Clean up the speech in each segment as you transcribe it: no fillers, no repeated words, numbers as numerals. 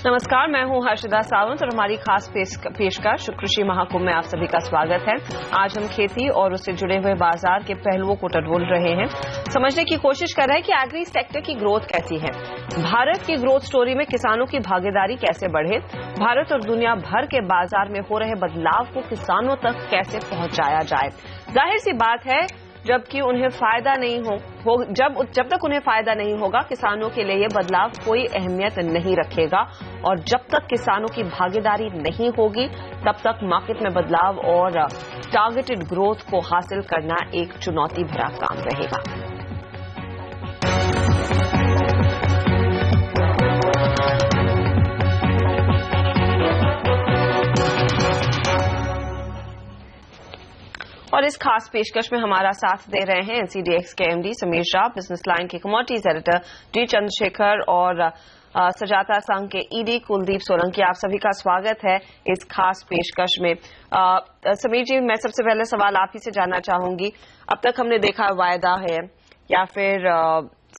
नमस्कार, मैं हूं हर्षिदा सावंत और हमारी खास पेशकश कृषि महाकुंभ में आप सभी का स्वागत है। आज हम खेती और उससे जुड़े हुए बाजार के पहलुओं को टटोल रहे हैं, समझने की कोशिश कर रहे हैं कि एग्री सेक्टर की ग्रोथ कैसी है, भारत की ग्रोथ स्टोरी में किसानों की भागीदारी कैसे बढ़े, भारत और दुनिया भर के बाजार में हो रहे बदलाव को किसानों तक कैसे पहुंचाया जाए। जाहिर सी बात है, जबकि उन्हें फायदा नहीं जब तक उन्हें फायदा नहीं होगा, किसानों के लिए ये बदलाव कोई अहमियत नहीं रखेगा। और जब तक किसानों की भागीदारी नहीं होगी, तब तक मार्केट में बदलाव और टारगेटेड ग्रोथ को हासिल करना एक चुनौती भरा काम रहेगा। और इस खास पेशकश में हमारा साथ दे रहे हैं एनसीडीएक्स के MD Sameer Shah, business line के कमोडिटीज एडिटर डी चंद्रशेखर और सजाता संघ के ईडी कुलदीप सोलंकी। आप सभी का स्वागत है इस खास पेशकश में। समीर जी, मैं सबसे पहले सवाल आप ही से जानना चाहूंगी। अब तक हमने देखा वायदा है या फिर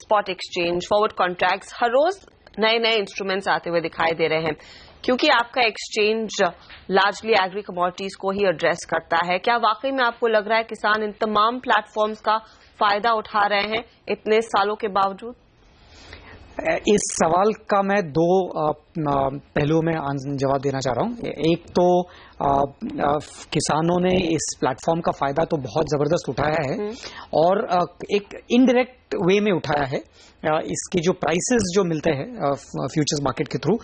स्पॉट एक्सचेंज, फॉरवर्ड कॉन्ट्रैक्ट्स, हर रोज नए नए इंस्ट्रूमेंट्स आते हुए दिखाई दे रहे हैं। क्योंकि आपका एक्सचेंज लार्जली एग्री कमोडिटीज को ही एड्रेस करता है, क्या वाकई में आपको लग रहा है किसान इन तमाम प्लेटफॉर्म्स का फायदा उठा रहे हैं इतने सालों के बावजूद? इस सवाल का मैं दो पहलुओं में जवाब देना चाह रहा हूं। एक तो किसानों ने इस प्लेटफॉर्म का फायदा तो बहुत जबरदस्त उठाया है और एक इनडायरेक्ट वे में उठाया है। इसके जो प्राइसेस जो मिलते हैं फ्यूचर्स मार्केट के थ्रू,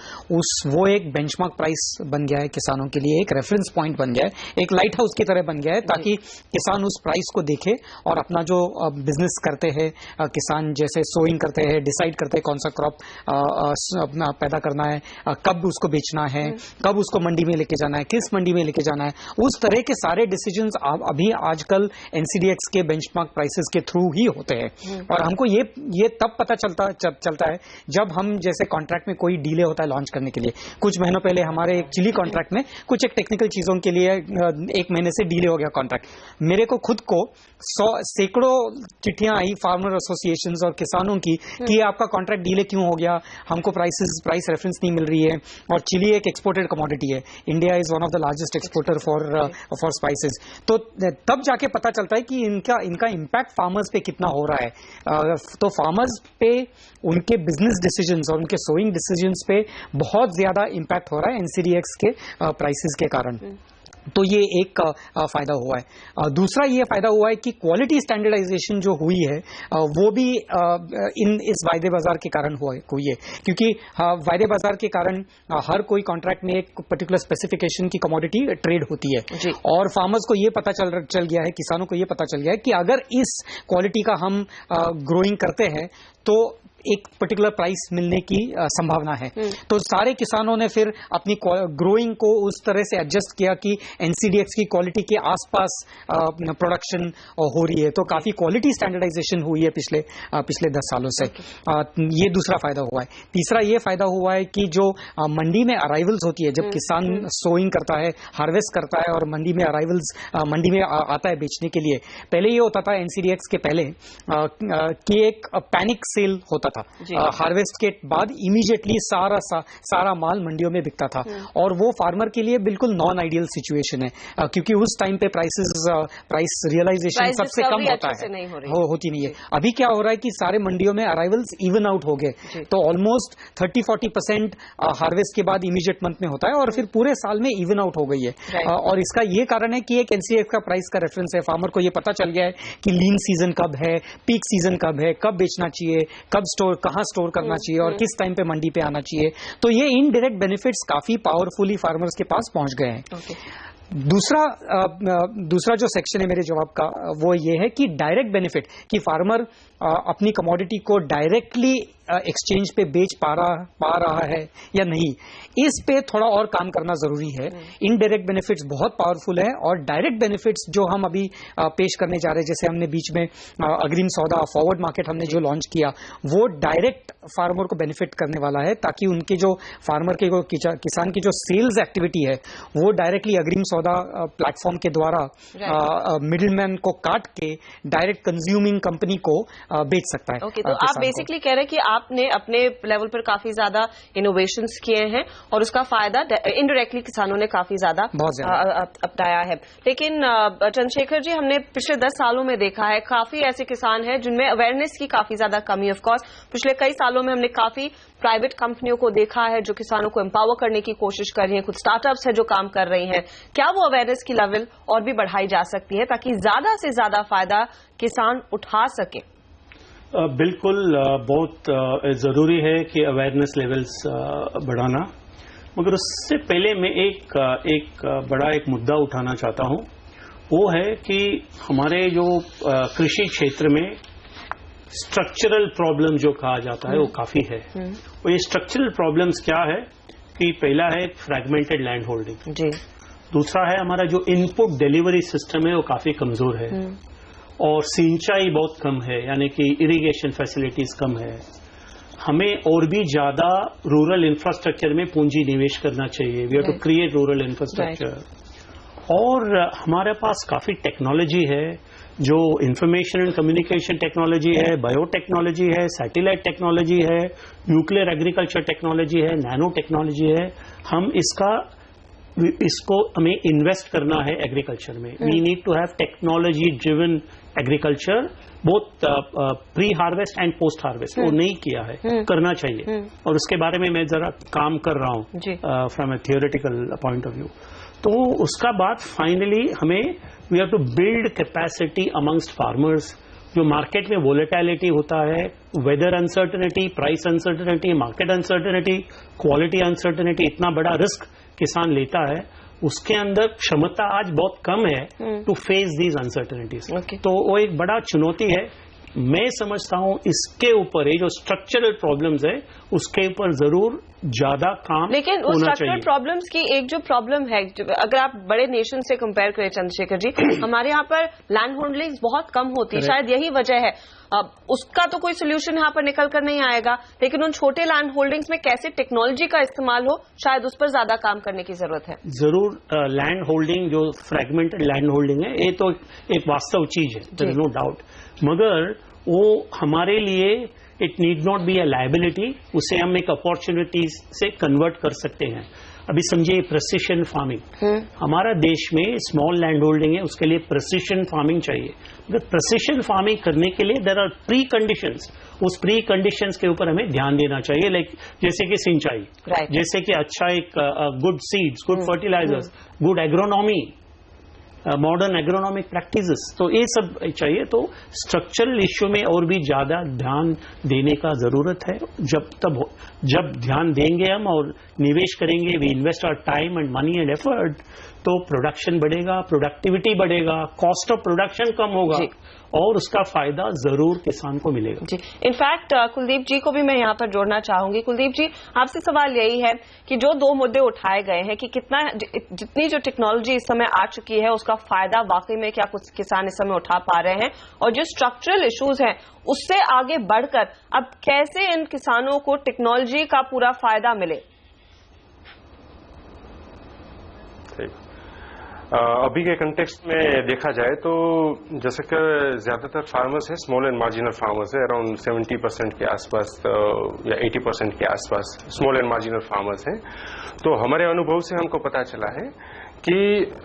वो एक बेंचमार्क प्राइस बन गया है किसानों के लिए, एक रेफरेंस पॉइंट बन गया है, एक लाइट हाउस की तरह बन गया है, ताकि किसान उस प्राइस को देखे और अपना जो बिजनेस करते हैं, किसान जैसे सोइंग करते हैं, डिसाइड करते हैं कौन सा क्रॉप अपना पैदा करना है, कब उसको बेचना है, कब उसको मंडी में लेके जाना है, किस मंडी में लेके जाना है, उस तरह के सारे डिसीजंस अभी आजकल एनसीडीएक्स के बेंचमार्क प्राइसेस के थ्रू ही होते हैं। और हमको ये तब पता चलता है जब हम जैसे कॉन्ट्रैक्ट में कोई डीले होता है लॉन्च करने के लिए। कुछ महीनों पहले हमारे एक चिली कॉन्ट्रैक्ट में कुछ एक टेक्निकल चीजों के लिए 1 महीने से डीले हो गया कॉन्ट्रैक्ट। मेरे को खुद को सैकड़ों चिट्ठियां आई फार्मर एसोसिएशंस और किसानों की कि आपका कॉन्ट्रैक्ट डीले क्यों हो गया, हमको प्राइस रेफरेंस नहीं मिल रही है। और चिली एक एक्सपोर्टेड कमोडिटी है, India is one of the largest exporter for spices. तो तब जाके पता चलता है कि इनका इम्पैक्ट फार्मर्स पे कितना हो रहा है। तो फार्मर्स पे उनके बिजनेस डिसीजंस और उनके सोइंग डिसीजंस पे बहुत ज्यादा इम्पैक्ट हो रहा है एनसीडीएक्स के प्राइसेस के कारण। तो ये एक फायदा हुआ है। दूसरा ये फायदा हुआ है कि क्वालिटी स्टैंडर्डाइजेशन जो हुई है वो भी इस वायदे बाजार के कारण हुई है, क्योंकि वायदे बाजार के कारण हर कोई कॉन्ट्रैक्ट में एक पर्टिकुलर स्पेसिफिकेशन की कमोडिटी ट्रेड होती है और फार्मर्स को ये पता चल गया है, किसानों को ये पता चल गया है कि अगर इस क्वालिटी का हम ग्रोइंग करते हैं तो एक पर्टिकुलर प्राइस मिलने की संभावना है। तो सारे किसानों ने फिर अपनी ग्रोइंग को उस तरह से एडजस्ट किया कि एनसीडीएक्स की क्वालिटी के आसपास प्रोडक्शन हो रही है। तो काफी क्वालिटी स्टैंडर्डाइजेशन हुई है पिछले 10 सालों से। ये दूसरा फायदा हुआ है। तीसरा ये फायदा हुआ है कि जो मंडी में अराइवल्स होती है, जब किसान सोइंग करता है, हार्वेस्ट करता है और मंडी में अराइवल्स मंडी में आता है बेचने के लिए, पहले ये होता था एनसीडीएक्स के पहले कि एक पैनिक सेल होता था। हार्वेस्ट के बाद इमीडिएटली सारा माल मंडियों में बिकता था और वो फार्मर के लिए बिल्कुल नॉन आइडियल सिचुएशन है, क्योंकि उस टाइम पे प्राइस रियलाइजेशन सबसे कम होता है, होती नहीं है। अभी क्या हो रहा है कि सारे मंडियों में अराइवल्स इवन आउट हो गए, तो ऑलमोस्ट 30-40% हार्वेस्ट के बाद इमीडिएट मंथ में होता है और फिर पूरे साल में इवन आउट हो गई है। और इसका ये कारण है कि एक एनसीडीएक्स का प्राइस का रेफरेंस है, फार्मर को ये पता चल गया है कि लीन सीजन कब है, पीक सीजन कब है, कब बेचना चाहिए, कहां स्टोर करना चाहिए और किस टाइम पे मंडी पे आना चाहिए। तो ये इनडायरेक्ट बेनिफिट्स काफी पावरफुली फार्मर्स के पास पहुंच गए हैं। दूसरा जो सेक्शन है मेरे जवाब का वो ये है कि डायरेक्ट बेनिफिट, कि फार्मर अपनी कमोडिटी को डायरेक्टली एक्सचेंज पे बेच पा रहा है या नहीं, इस पे थोड़ा और काम करना जरूरी है। इनडायरेक्ट बेनिफिट्स बहुत पावरफुल है और डायरेक्ट बेनिफिट्स जो हम अभी पेश करने जा रहे हैं, जैसे हमने बीच में अग्रिम सौदा फॉरवर्ड मार्केट हमने जो लॉन्च किया, वो डायरेक्ट फार्मर को बेनिफिट करने वाला है, ताकि उनके जो फार्मर के किसान की जो सेल्स एक्टिविटी है वो डायरेक्टली अग्रिम सौदा प्लेटफॉर्म के द्वारा मिडिलमैन को काट के डायरेक्ट कंज्यूमिंग कंपनी को बेच सकता है। तो आप बेसिकली कह रहे हैं कि आपने अपने लेवल पर काफी ज्यादा इनोवेशंस किए हैं और उसका फायदा इनडायरेक्टली किसानों ने काफी ज्यादा अपनाया है। लेकिन चंद्रशेखर जी, हमने पिछले 10 सालों में देखा है काफी ऐसे किसान हैं जिनमें अवेयरनेस की काफी ज्यादा कमी। ऑफ कोर्स पिछले कई सालों में हमने काफी प्राइवेट कंपनियों को देखा है जो किसानों को एम्पावर करने की कोशिश कर रही हैं, कुछ स्टार्टअप्स है जो काम कर रही हैं। क्या वो अवेयरनेस की लेवल और भी बढ़ाई जा सकती है ताकि ज्यादा से ज्यादा फायदा किसान उठा सके? बिल्कुल, बहुत जरूरी है कि अवेयरनेस लेवल्स बढ़ाना, मगर उससे पहले मैं एक बड़ा मुद्दा उठाना चाहता हूं। वो है कि हमारे जो कृषि क्षेत्र में स्ट्रक्चरल प्रॉब्लम जो कहा जाता है वो काफी है। और ये स्ट्रक्चरल प्रॉब्लम्स क्या है कि पहला है फ्रैगमेंटेड लैंड होल्डिंग जी, दूसरा है हमारा जो इनपुट डिलीवरी सिस्टम है वो काफी कमजोर है और सिंचाई बहुत कम है, यानी कि इरिगेशन फैसिलिटीज कम है। हमें और भी ज्यादा रूरल इंफ्रास्ट्रक्चर में पूंजी निवेश करना चाहिए। We have to create rural infrastructure. और हमारे पास काफी टेक्नोलॉजी है, जो इंफॉर्मेशन एंड कम्युनिकेशन टेक्नोलॉजी है, बायोटेक्नोलॉजी है, सैटेलाइट टेक्नोलॉजी है, न्यूक्लियर एग्रीकल्चर टेक्नोलॉजी है, नैनो टेक्नोलॉजी है। हम इसको हमें इन्वेस्ट करना है एग्रीकल्चर में। We need to have technology driven agriculture, both pre harvest and post harvest. वो नहीं किया है, करना चाहिए और उसके बारे में मैं जरा काम कर रहा हूं from a theoretical point of view. तो उसका बाद फाइनली हमें we have to build capacity amongst farmers. जो मार्केट में वोलेटिलिटी होता है, weather uncertainty, price uncertainty, market uncertainty, quality uncertainty, इतना बड़ा रिस्क किसान लेता है, उसके अंदर क्षमता आज बहुत कम है टू फेस दीज अनसर्टेनिटीज। तो वो एक बड़ा चुनौती है। मैं समझता हूं इसके ऊपर ये जो स्ट्रक्चरल प्रॉब्लम्स है उसके ऊपर जरूर ज्यादा काम लेकिन उस स्ट्रक्चरल प्रॉब्लम्स की एक जो प्रॉब्लम है, अगर आप बड़े नेशन से कंपेयर करें चंद्रशेखर जी, हमारे यहाँ पर लैंड होल्डिंग बहुत कम होती है, शायद यही वजह है। उसका तो कोई सोल्यूशन यहाँ पर निकल कर नहीं आएगा, लेकिन उन छोटे लैंड होल्डिंग्स में कैसे टेक्नोलॉजी का इस्तेमाल हो, शायद उस पर ज्यादा काम करने की जरूरत है। जरूर लैंड होल्डिंग, जो फ्रैगमेंटेड लैंड होल्डिंग है, ये तो एक वास्तव चीज है, देयर इज नो डाउट, मगर वो हमारे लिए it need not be a liability. उसे हम एक अपॉर्चुनिटी से कन्वर्ट कर सकते हैं। अभी समझिए प्रेसिशन फार्मिंग, हमारा देश में स्मॉल लैंड होल्डिंग है, उसके लिए प्रेसिशन फार्मिंग चाहिए। अगर प्रेसिशन फार्मिंग करने के लिए देयर आर प्री कंडीशंस, उस प्री कंडीशंस के ऊपर हमें ध्यान देना चाहिए। लाइक जैसे कि सिंचाई, जैसे कि अच्छा एक good seeds, good fertilisers, good agronomy, modern agronomic practices, तो ये सब चाहिए। तो स्ट्रक्चरल इश्यू में और भी ज्यादा ध्यान देने का जरूरत है। जब ध्यान देंगे हम और निवेश करेंगे, we invest our time and money and effort, तो प्रोडक्शन बढ़ेगा, प्रोडक्टिविटी बढ़ेगा, कॉस्ट ऑफ प्रोडक्शन कम होगा और उसका फायदा जरूर किसान को मिलेगा। जी, इनफैक्ट कुलदीप जी को भी मैं यहाँ पर जोड़ना चाहूंगी। कुलदीप जी, आपसे सवाल यही है कि जो दो मुद्दे उठाए गए हैं कि जितनी जो टेक्नोलॉजी इस समय आ चुकी है उसका फायदा वाकई में क्या कुछ किसान इस समय उठा पा रहे हैं, और जो स्ट्रक्चरल इश्यूज हैं उससे आगे बढ़कर अब कैसे इन किसानों को टेक्नोलॉजी का पूरा फायदा मिले। अभी के कंटेक्स्ट में देखा जाए तो जैसे कि ज्यादातर फार्मर्स हैं स्मॉल एंड मार्जिनल फार्मर्स है, अराउंड 70% के आसपास या 80% के आसपास स्मॉल एंड मार्जिनल फार्मर्स हैं। तो हमारे अनुभव से हमको पता चला है कि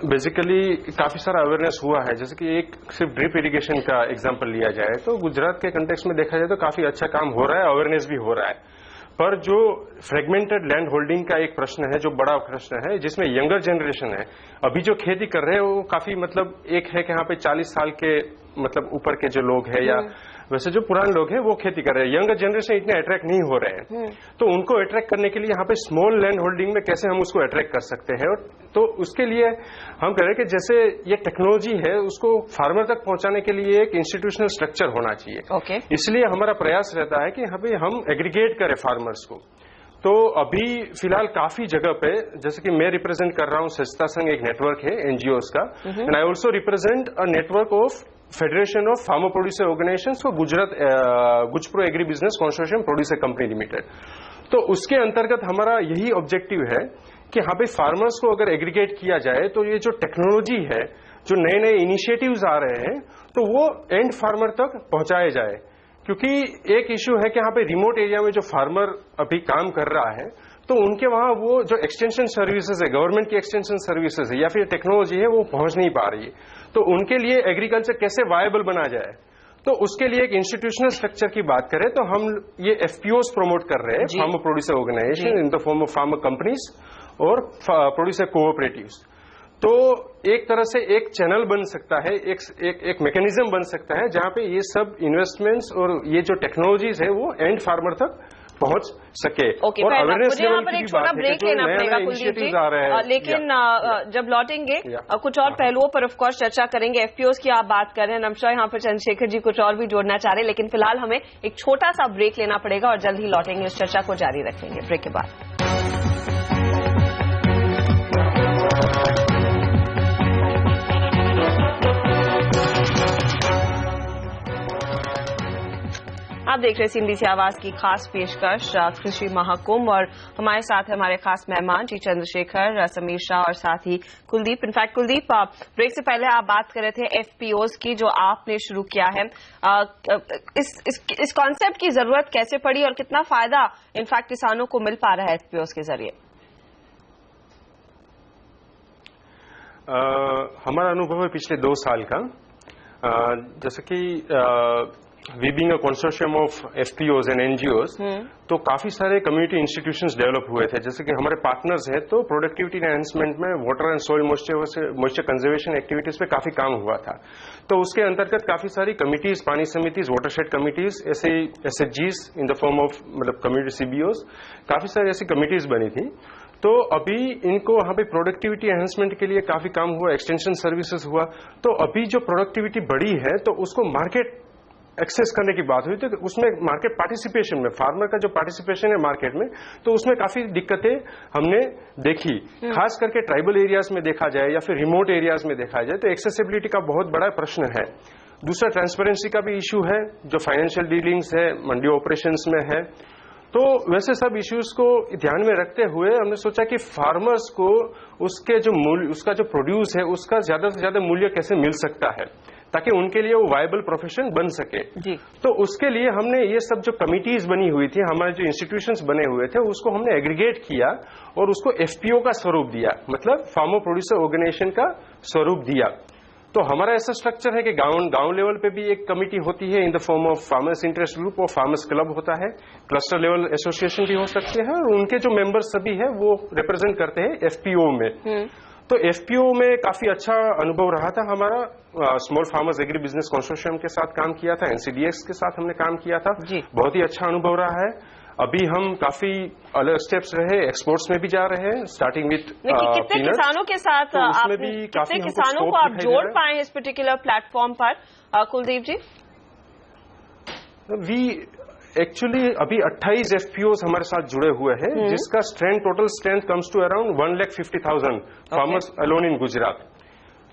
बेसिकली काफी सारा अवेयरनेस हुआ है। जैसे कि एक सिर्फ ड्रिप इरिगेशन का एग्जांपल लिया जाए तो गुजरात के कंटेक्स्ट में देखा जाए तो काफी अच्छा काम हो रहा है, अवेयरनेस भी हो रहा है। पर जो फ्रेगमेंटेड लैंड होल्डिंग का एक प्रश्न है, जो बड़ा प्रश्न है, जिसमें यंगर जनरेशन है, अभी जो खेती कर रहे हैं वो काफी मतलब एक है कि यहाँ पे 40 साल के मतलब ऊपर के जो लोग हैं या वैसे जो पुराने लोग हैं वो खेती कर रहे हैं। यंगर जनरेशन इतने अट्रैक्ट नहीं हो रहे हैं, तो उनको अट्रैक्ट करने के लिए यहाँ पे स्मॉल लैंड होल्डिंग में कैसे हम उसको अट्रैक्ट कर सकते हैं। और तो उसके लिए हम कह रहे हैं कि जैसे ये टेक्नोलॉजी है उसको फार्मर तक पहुंचाने के लिए एक इंस्टीट्यूशनल स्ट्रक्चर होना चाहिए। इसलिए हमारा प्रयास रहता है कि यहाँ पे हम एग्रीगेट करें फार्मर्स को। तो अभी फिलहाल काफी जगह पे, जैसे कि मैं रिप्रेजेंट कर रहा हूँ सस्ता संघ, एक नेटवर्क है एनजीओस का, and I also represent a network of federation of farmer producer organisations for Gujarat Gujpro agri business consortium producer company limited. तो उसके अंतर्गत हमारा यही ऑब्जेक्टिव है कि यहाँ पे फार्मर्स को अगर एग्रीगेट किया जाए तो ये जो टेक्नोलॉजी है, जो नए नए इनिशिएटिव्स आ रहे हैं, तो वो एंड फार्मर तक पहुंचाए जाए। क्योंकि एक इश्यू है कि यहाँ पे रिमोट एरिया में जो फार्मर अभी काम कर रहा है तो उनके वहां वो जो एक्सटेंशन सर्विसेज है, गवर्नमेंट की एक्सटेंशन सर्विसेज है या फिर टेक्नोलॉजी है, वो पहुंच नहीं पा रही है। तो उनके लिए एग्रीकल्चर कैसे वायबल बना जाए, तो उसके लिए एक इंस्टीट्यूशनल स्ट्रक्चर की बात करें तो हम ये एफपीओस प्रमोट कर रहे हैं, farmer producer organisation in the form of farmer companies और प्रोड्यूसर कोऑपरेटिव्स। तो एक तरह से एक चैनल बन सकता है, एक मैकेनिज्म बन सकता है जहां पे ये सब इन्वेस्टमेंट्स और ये जो टेक्नोलॉजीज है वो एंड फार्मर तक पहुंच सके। और अवेयरनेस लेवल पर एक छोटा ब्रेक लेना पड़ेगा कुलदीप जी, लेकिन जब लौटेंगे कुछ और पहलुओं पर ऑफ कोर्स चर्चा करेंगे। एफपीओस की आप बात कर रहे हैं, नमशा यहाँ पर चंद्रशेखर जी कुछ और भी जोड़ना चाह रहे हैं, लेकिन फिलहाल हमें एक छोटा सा ब्रेक लेना पड़ेगा और जल्द ही लौटेंगे, इस चर्चा को जारी रखेंगे ब्रेक के बाद। आप देख रहे हैं सीएनबीसी आवाज की खास पेशकश कृषि महाकुंभ, और हमारे साथ हमारे खास मेहमान जी चंद्रशेखर, समीर शाह और साथ ही कुलदीप। इनफैक्ट कुलदीप, ब्रेक से पहले आप बात कर रहे थे एफपीओस की जो आपने शुरू किया है। इस कॉन्सेप्ट की जरूरत कैसे पड़ी और कितना फायदा इनफैक्ट किसानों को मिल पा रहा है एफपीओस के जरिए? हमारा अनुभव है पिछले 2 साल का, जैसे कि we being a consortium of FPOs and NGOs, तो काफी सारे कम्युनिटी इंस्टीट्यूशंस डेवलप हुए थे। जैसे कि हमारे पार्टनर्स हैं तो प्रोडक्टिविटी एनहांसमेंट में water and soil moisture conservation activities पे काफी काम हुआ था। तो उसके अंतर्गत काफी सारी कमिटीज, पानी समितिज, वाटरशेड कमिटीज, ऐसे एसएचजीज इन द फॉर्म ऑफ मतलब कम्युनिटी सीबीओज, काफी सारी ऐसी कमिटीज बनी थी। तो अभी इनको वहां पे प्रोडक्टिविटी एनहांसमेंट के लिए काफी काम हुआ, एक्सटेंशन सर्विसेज हुआ। तो अभी जो प्रोडक्टिविटी बढ़ी है तो उसको मार्केट एक्सेस करने की बात हुई, तो उसमें मार्केट पार्टिसिपेशन में फार्मर का जो पार्टिसिपेशन है मार्केट में, तो उसमें काफी दिक्कतें हमने देखी। खास करके ट्राइबल एरियाज में देखा जाए या फिर रिमोट एरियाज में देखा जाए तो एक्सेसिबिलिटी का बहुत बड़ा प्रश्न है। दूसरा ट्रांसपेरेंसी का भी इश्यू है, जो फाइनेंशियल डीलिंग्स है, मंडी ऑपरेशंस में है। तो वैसे सब इश्यूज को ध्यान में रखते हुए हमने सोचा कि फार्मर्स को उसके जो मूल्य, उसका जो प्रोड्यूस है उसका ज्यादा से ज्यादा मूल्य कैसे मिल सकता है ताकि उनके लिए वो वायबल प्रोफेशन बन सके जी। तो उसके लिए हमने ये सब जो कमिटीज बनी हुई थी, हमारे जो इंस्टीट्यूशंस बने हुए थे, उसको हमने एग्रीगेट किया और उसको एफपीओ का स्वरूप दिया, मतलब फार्मर प्रोड्यूसर ऑर्गेनाइजेशन का स्वरूप दिया। तो हमारा ऐसा स्ट्रक्चर है कि गांव लेवल पे भी एक कमिटी होती है इन the form of farmers interest group और फार्मर्स क्लब होता है, क्लस्टर लेवल एसोसिएशन भी हो सकते हैं और उनके जो मेंबर्स सभी है वो रिप्रेजेंट करते हैं एफपीओ में। तो एफपीओ में काफी अच्छा अनुभव रहा था हमारा। Small farmers agri business consortium के साथ काम किया था, एनसीडीएक्स के साथ हमने काम किया था, बहुत ही अच्छा अनुभव रहा है। अभी हम काफी अलग स्टेप्स रहे, एक्सपोर्ट्स में भी जा रहे हैं, स्टार्टिंग विथ कितने किसानों के साथ कितने किसानों को आप जोड़ पाए इस पर्टिकुलर प्लेटफॉर्म पर कुलदीप जी? वी एक्चुअली अभी 28 एफपीओज हमारे साथ जुड़े हुए हैं, जिसका total strength comes to around 1,50,000 farmers alone in Gujarat.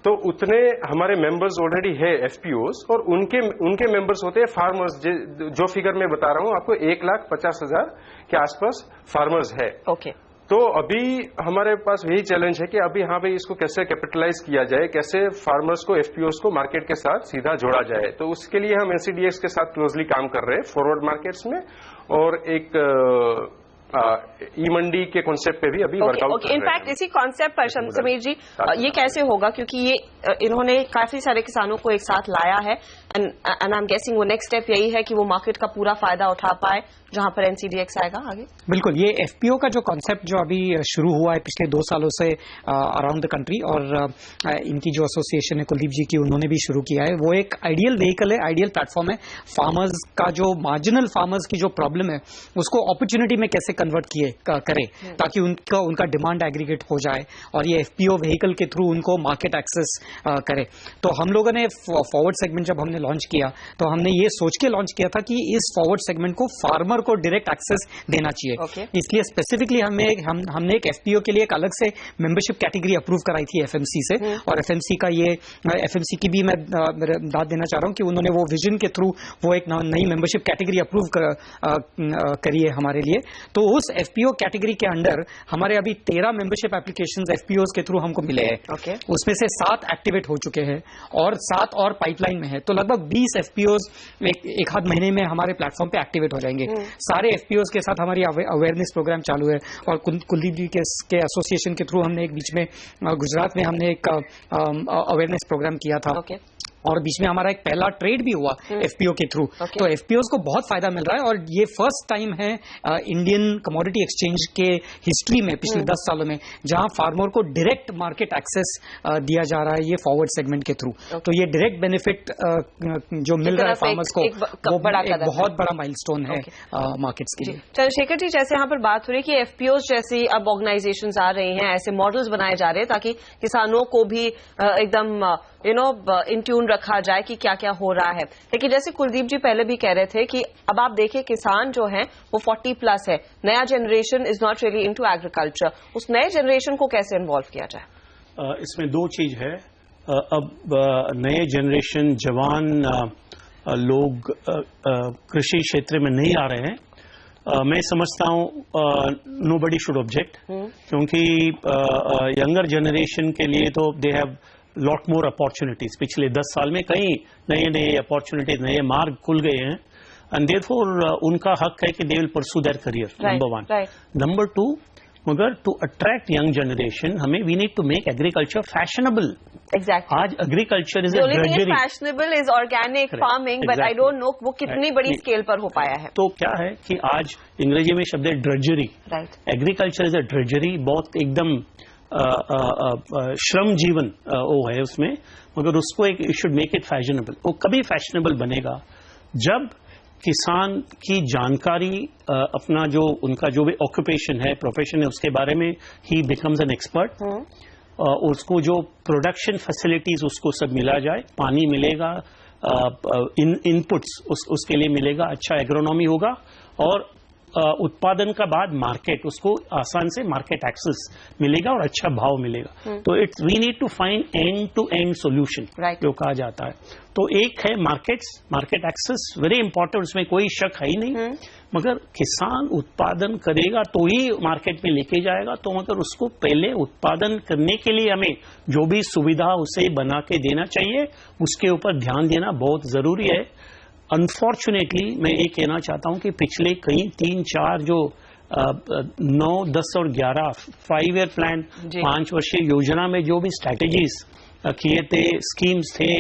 तो उतने हमारे मेंबर्स ऑलरेडी है एफपीओज और उनके मेंबर्स होते हैं फार्मर्स। जो फिगर मैं बता रहा हूं आपको 1,50,000 के आसपास फार्मर्स है। ओके। तो अभी हमारे पास यही चैलेंज है कि अभी हाँ भाई इसको कैसे कैपिटलाइज किया जाए, कैसे फार्मर्स को एफपीओज को मार्केट के साथ सीधा जोड़ा जाए। तो उसके लिए हम एनसीडीएक्स के साथ क्लोजली काम कर रहे हैं फॉरवर्ड मार्केट्स में, और एक ई मंडी के कॉन्सेप्ट पे भी अभी वर्कआउट। इनफैक्ट इसी कॉन्सेप्ट पर समीर जी ये कैसे होगा, क्योंकि ये इन्होंने काफी सारे किसानों को एक साथ लाया है एंड आई एम गेसिंग वो नेक्स्ट स्टेप यही है कि वो मार्केट का पूरा फायदा उठा पाए जहां पर एनसीडीएक्स आएगा आगे। बिल्कुल, ये एफपीओ का जो कॉन्सेप्ट जो अभी शुरू हुआ है पिछले 2 सालों से अराउंड द कंट्री, और इनकी जो एसोसिएशन है कुलदीप जी की, उन्होंने भी शुरू किया है, वो एक आइडियल व्हीकल है, आइडियल प्लेटफॉर्म है। फार्मर्स का जो मार्जिनल फार्मर्स की जो प्रॉब्लम है उसको अपॉर्चुनिटी में कैसे कन्वर्ट करे ताकि उनका डिमांड एग्रीगेट हो जाए और ये एफपीओ व्हीकल के थ्रू उनको मार्केट एक्सेस करे। तो हम लोगों ने फॉरवर्ड सेगमेंट जब हमने लॉन्च किया तो हमने ये सोच के लॉन्च किया था कि इस फॉरवर्ड सेगमेंट को फार्मर को डायरेक्ट एक्सेस देना चाहिए। इसलिए स्पेसिफिकली हमने एक एफपीओ के लिए एक अलग से मेंबरशिप कैटेगरी अप्रूव कराई थी एफएमसी से, और एफएमसी की भी मैं दाद देना चाह रहा हूं कि उन्होंने वो विजन के थ्रू वो एक नई मेंबरशिप कैटेगरी अप्रूव करी है हमारे लिए। तो उस एफपीओ कैटेगरी के अंडर हमारे अभी 13 मेंबरशिप एप्लीकेशंस एफपीओ के थ्रू हमको मिले हैं। उसमें से 7 एक्टिवेट हो चुके हैं और 7 और पाइपलाइन में है। तो लगभग 20 एफपीओ एक आध महीने में हमारे प्लेटफॉर्म पे एक्टिवेट हो जाएंगे। सारे एफपीओ के साथ हमारी अवेयरनेस प्रोग्राम चालू है और कुलदीप जी के एसोसिएशन के थ्रू हमने एक बीच में गुजरात में हमने एक अवेयरनेस प्रोग्राम किया था। और बीच में हमारा एक पहला ट्रेड भी हुआ एफपीओ के थ्रू। तो एफपीओ को बहुत फायदा मिल रहा है और ये फर्स्ट टाइम है इंडियन कमोडिटी एक्सचेंज के हिस्ट्री में पिछले 10 सालों में जहां फार्मर को डायरेक्ट मार्केट एक्सेस दिया जा रहा है ये फॉरवर्ड सेगमेंट के थ्रू। तो ये डायरेक्ट बेनिफिट जो मिल रहा है फार्मर्स को वो एक बहुत बड़ा माइलस्टोन है मार्केट्स के लिए। चंद्रशेखर जी, जैसे यहाँ पर बात हो रही है कि एफपीओ जैसी अब ऑर्गेनाइजेशंस आ रही हैं, ऐसे मॉडल्स बनाए जा रहे हैं ताकि किसानों को भी एकदम इन ट्यून रखा जाए कि क्या क्या हो रहा है। लेकिन जैसे कुलदीप जी पहले भी कह रहे थे कि अब आप देखिए किसान जो है वो 40+ है, नया generation is not really into agriculture. उस नए जनरेशन को कैसे इन्वॉल्व किया जाए? इसमें 2 चीज है। अब नए जनरेशन जवान लोग कृषि क्षेत्र में नहीं आ रहे हैं। मैं समझता हूं नोबडी शुड ऑब्जेक्ट, क्योंकि यंगर जनरेशन के लिए तो they have lot more opportunities. पिछले 10 साल में कई नए अपॉर्चुनिटीज, नए मार्ग खुल गए हैं एंड देयरफॉर उनका हक है कि they will pursue their career. Number 1। Number 2, मगर टू अट्रैक्ट यंग जनरेशन हमें we need to make agriculture fashionable. Exactly. आज agriculture is fashionable is organic farming, but I don't know वो कितनी बड़ी स्केल पर हो पाया है। तो क्या है कि आज अंग्रेजी में शब्द है drudgery. Agriculture is a drudgery, बहुत एकदम श्रम जीवन वो है उसमें, मगर उसको एक शुड मेक इट फैशनेबल। वो कभी फैशनेबल बनेगा जब किसान की जानकारी अपना जो उनका जो भी ऑक्यूपेशन है, प्रोफेशन है, उसके बारे में ही बिकम्स एन एक्सपर्ट। उसको जो प्रोडक्शन फैसिलिटीज उसको सब मिला जाए, पानी मिलेगा, इनपुट्स उसके लिए मिलेगा, अच्छा एग्रोनॉमी होगा और उत्पादन का बाद मार्केट, उसको आसान से मार्केट एक्सेस मिलेगा और अच्छा भाव मिलेगा। तो it's we need to find end to end solution जो कहा जाता है। तो एक है मार्केट एक्सेस, वेरी इंपॉर्टेंट, उसमें कोई शक है ही नहीं। मगर किसान उत्पादन करेगा तो ही मार्केट में लेके जाएगा। तो मगर उसको पहले उत्पादन करने के लिए हमें जो भी सुविधा उसे बना के देना चाहिए, उसके ऊपर ध्यान देना बहुत जरूरी है। अनफॉर्चुनेटली मैं ये कहना चाहता हूं कि पिछले कई 3-4 जो 9, 10 और 11 5 ईयर प्लान, 5 वर्षीय योजना में जो भी स्ट्रैटेजीज किए थे, स्कीम्स थे,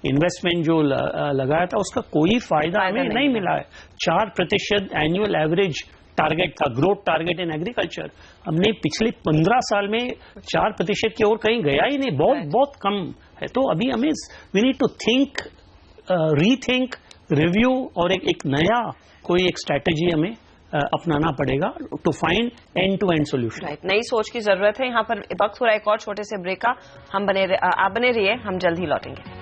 इन्वेस्टमेंट जो लगाया था, उसका कोई फायदा हमें नहीं मिला है। 4% एनुअल एवरेज टारगेट था, ग्रोथ टारगेट इन एग्रीकल्चर। हमने पिछले 15 साल में 4% की ओर कहीं गया ही नहीं, बहुत कम है। तो अभी हमें we need to think, rethink, review और एक नया कोई एक स्ट्रैटेजी हमें अपनाना पड़ेगा to find end to end solution. नई सोच की जरूरत है। यहाँ पर वक्त हो रहा है एक और छोटे से ब्रेक का। आप बने रहिए, हम जल्द ही लौटेंगे।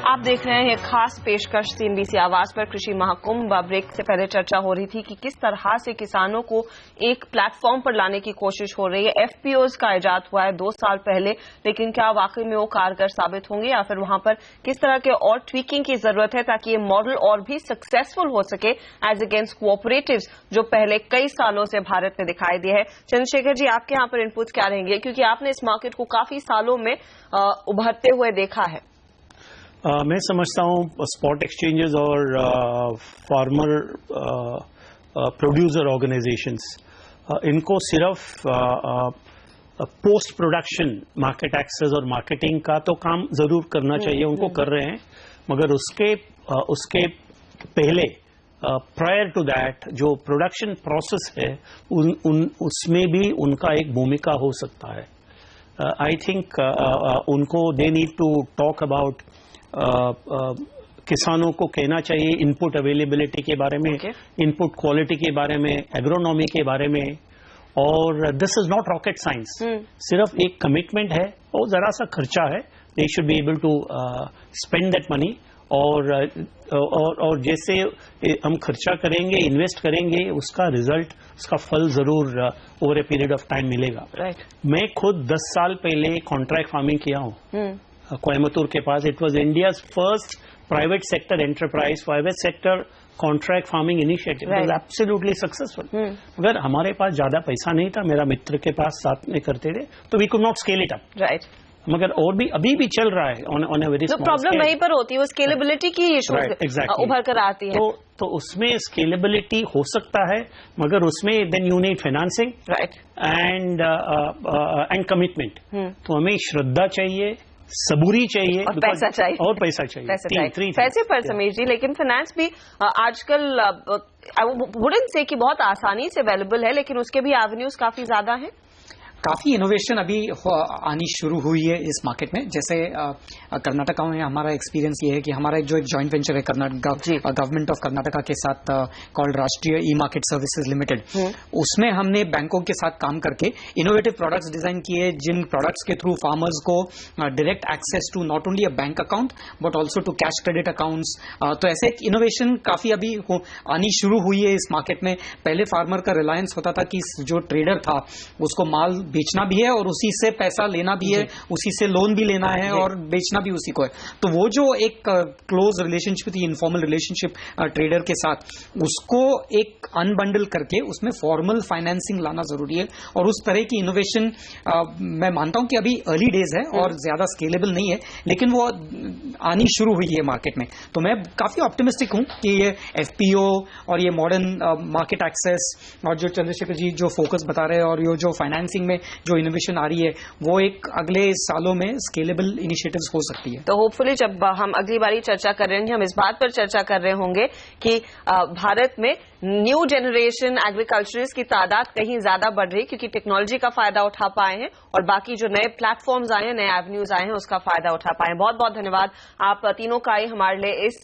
आप देख रहे हैं एक खास पेशकश CNBC आवाज पर कृषि महाकुंभ। ब्रेक से पहले चर्चा हो रही थी कि किस तरह से किसानों को एक प्लेटफॉर्म पर लाने की कोशिश हो रही है। FPOs का इजाद हुआ है 2 साल पहले, लेकिन क्या वाकई में वो कारगर साबित होंगे या फिर वहां पर किस तरह के और ट्वीकिंग की जरूरत है ताकि ये मॉडल और भी सक्सेसफुल हो सके एज अगेंस्ट कोऑपरेटिव्स जो पहले कई सालों से भारत में दिखाई दिए है। चंद्रशेखर जी, आपके यहाँ पर इनपुट्स क्या रहेंगे, क्योंकि आपने इस मार्केट को काफी सालों में उभरते हुए देखा है? मैं समझता हूं स्पॉट एक्सचेंजेस और फार्मर प्रोड्यूसर ऑर्गेनाइजेशंस, इनको सिर्फ पोस्ट प्रोडक्शन मार्केट एक्सेस और मार्केटिंग का तो काम जरूर करना चाहिए, उनको कर रहे हैं, मगर उसके पहले प्रायर टू दैट जो प्रोडक्शन प्रोसेस है उसमें भी उनका एक भूमिका हो सकता है। आई थिंक उनको they need to talk about, किसानों को कहना चाहिए इनपुट अवेलेबिलिटी के बारे में, इनपुट क्वालिटी के बारे में, एग्रोनॉमी के बारे में। और this is not rocket science, सिर्फ एक कमिटमेंट है और जरा सा खर्चा है। They should be able to spend that money और जैसे हम खर्चा करेंगे, इन्वेस्ट करेंगे, उसका रिजल्ट, उसका फल जरूर over a period of time मिलेगा। मैं खुद 10 साल पहले कॉन्ट्रैक्ट फार्मिंग किया हूँ कोयम्बतूर के पास। It was India's first private sector enterprise, private sector contract farming initiative, it was absolutely successful. मगर हमारे पास ज्यादा पैसा नहीं था, मेरा मित्र के पास साथ में करते थे, तो we could not scale it up. Right. मगर और भी अभी भी चल रहा है on a very small. Problem वहीं पर होती है, वो स्केलेबिलिटी की इशू उभर कर आती है। तो उसमें स्केलेबिलिटी हो सकता है, मगर उसमें then you need financing, right, and commitment. तो हमें श्रद्धा चाहिए, सबूरी चाहिए और पैसा चाहिए, और पैसा चाहिए, पैसे पर समीर जी। लेकिन फाइनेंस भी आजकल वुडंट से कि बहुत आसानी से अवेलेबल है, लेकिन उसके भी एवेन्यूज काफी ज्यादा हैं। काफी इनोवेशन अभी आनी शुरू हुई है इस मार्केट में। जैसे कर्नाटका में हमारा एक्सपीरियंस ये है कि हमारा जो एक जॉइंट वेंचर है गवर्नमेंट ऑफ कर्नाटका के साथ कॉल्ड राष्ट्रीय ई मार्केट सर्विसेज लिमिटेड, उसमें हमने बैंकों के साथ काम करके इनोवेटिव प्रोडक्ट्स डिजाइन किए, जिन प्रोडक्ट्स के थ्रू फार्मर्स को direct access to not only a bank account but also to cash credit accounts. तो ऐसे एक इनोवेशन काफी अभी आनी शुरू हुई है इस मार्केट में। पहले फार्मर का रिलायंस होता था कि जो ट्रेडर था उसको माल बेचना भी है और उसी से पैसा लेना भी है, उसी से लोन भी लेना है और बेचना भी उसी को है। तो वो जो एक क्लोज रिलेशनशिप थी, इनफॉर्मल रिलेशनशिप ट्रेडर के साथ, उसको एक अनबंडल करके उसमें फॉर्मल फाइनेंसिंग लाना जरूरी है। और उस तरह की इनोवेशन मैं मानता हूं कि अभी अर्ली डेज है और ज्यादा स्केलेबल नहीं है, लेकिन वो आनी शुरू हुई है मार्केट में। तो मैं काफी ऑप्टिमिस्टिक हूं कि ये एफपीओ और ये मॉडर्न मार्केट एक्सेस और जो चंद्रशेखर जी जो फोकस बता रहे हैं और ये जो फाइनेंसिंग में जो इनोवेशन आ रही है, वो एक अगले सालों में स्केलेबल इनिशिएटिव्स हो सकती है। तो होपफुली जब हम अगली बारी चर्चा कर रहे हैं, हम इस बात पर चर्चा कर रहे होंगे कि भारत में न्यू जनरेशन एग्रीकल्चरिस्ट की तादाद कहीं ज्यादा बढ़ रही है, क्योंकि टेक्नोलॉजी का फायदा उठा पाए हैं और बाकी जो नए प्लेटफॉर्म्स आए हैं, नए एवेन्यूज आए हैं, उसका फायदा उठा पाए हैं। बहुत बहुत धन्यवाद आप तीनों का ही हमारे लिए इस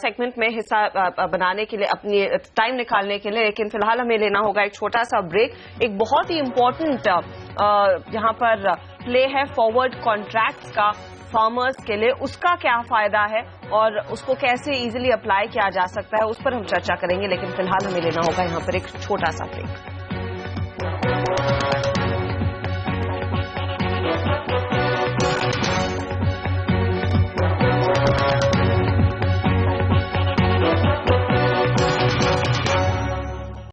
सेगमेंट में हिस्सा बनाने के लिए, अपनी टाइम निकालने के लिए। लेकिन फिलहाल हमें लेना होगा एक छोटा सा ब्रेक। एक बहुत ही इंपॉर्टेंट यहाँ पर प्ले है फॉरवर्ड कॉन्ट्रैक्ट्स का फार्मर्स के लिए, उसका क्या फायदा है और उसको कैसे इजीली अप्लाई किया जा सकता है, उस पर हम चर्चा करेंगे। लेकिन फिलहाल हमें लेना होगा यहाँ पर एक छोटा सा ब्रेक।